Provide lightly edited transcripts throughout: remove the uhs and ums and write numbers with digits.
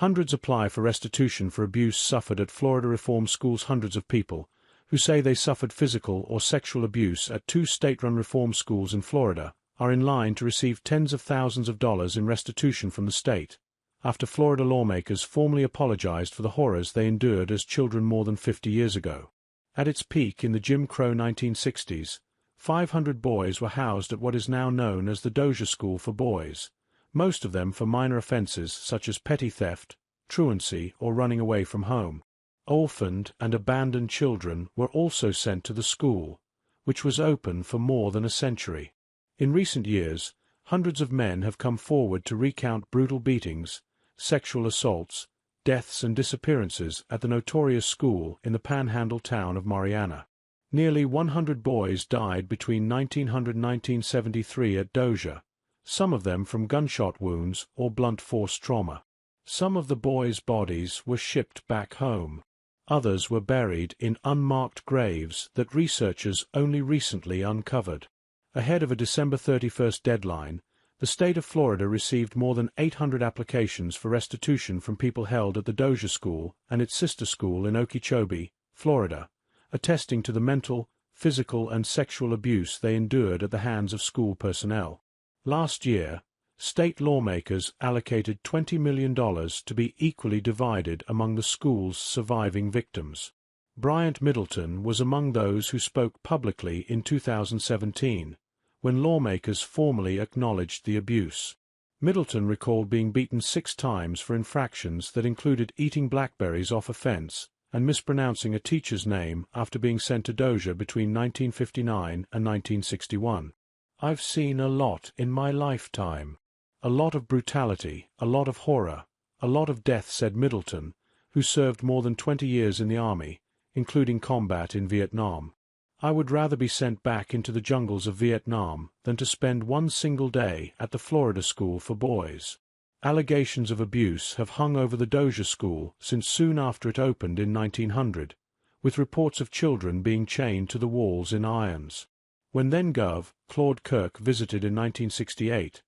Hundreds apply for restitution for abuse suffered at Florida reform schools. Hundreds of people, who say they suffered physical or sexual abuse at two state-run reform schools in Florida, are in line to receive tens of thousands of dollars in restitution from the state, after Florida lawmakers formally apologized for the horrors they endured as children more than 50 years ago. At its peak in the Jim Crow 1960s, 500 boys were housed at what is now known as the Dozier School for Boys, most of them for minor offenses such as petty theft, truancy, or running away from home. Orphaned and abandoned children were also sent to the school, which was open for more than a century. In recent years, hundreds of men have come forward to recount brutal beatings, sexual assaults, deaths and disappearances at the notorious school in the panhandle town of Marianna. Nearly 100 boys died between 1900 and 1973 at Dozier, some of them from gunshot wounds or blunt force trauma. Some of the boys' bodies were shipped back home. Others were buried in unmarked graves that researchers only recently uncovered. Ahead of a December 31st deadline, the state of Florida received more than 800 applications for restitution from people held at the Dozier School and its sister school in Okeechobee, Florida, attesting to the mental, physical, and sexual abuse they endured at the hands of school personnel. Last year, state lawmakers allocated $20 million to be equally divided among the school's surviving victims. Bryant Middleton was among those who spoke publicly in 2017, when lawmakers formally acknowledged the abuse. Middleton recalled being beaten 6 times for infractions that included eating blackberries off a fence and mispronouncing a teacher's name after being sent to Dozier between 1959 and 1961. "I've seen a lot in my lifetime. A lot of brutality, a lot of horror, a lot of death," said Middleton, who served more than 20 years in the Army, including combat in Vietnam. "I would rather be sent back into the jungles of Vietnam than to spend one single day at the Florida School for Boys." Allegations of abuse have hung over the Dozier School since soon after it opened in 1900, with reports of children being chained to the walls in irons. When then-Gov. Claude Kirk visited in 1968,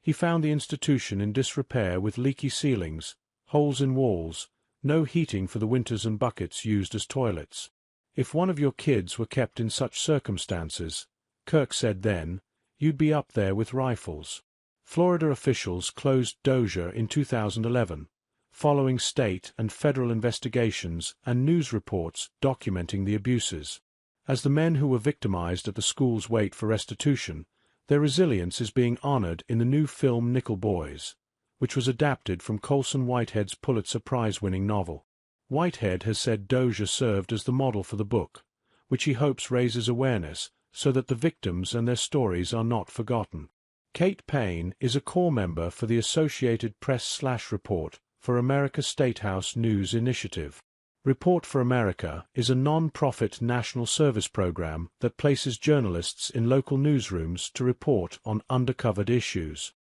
he found the institution in disrepair with leaky ceilings, holes in walls, no heating for the winters, and buckets used as toilets. "If one of your kids were kept in such circumstances," Kirk said then, "you'd be up there with rifles." Florida officials closed Dozier in 2011, following state and federal investigations and news reports documenting the abuses. As the men who were victimized at the schools wait for restitution, their resilience is being honored in the new film Nickel Boys, which was adapted from Colson Whitehead's Pulitzer Prize-winning novel. Whitehead has said Dozier served as the model for the book, which he hopes raises awareness so that the victims and their stories are not forgotten. Kate Payne is a core member for the Associated Press/Report for America Statehouse News Initiative. Report for America is a non-profit national service program that places journalists in local newsrooms to report on undercovered issues.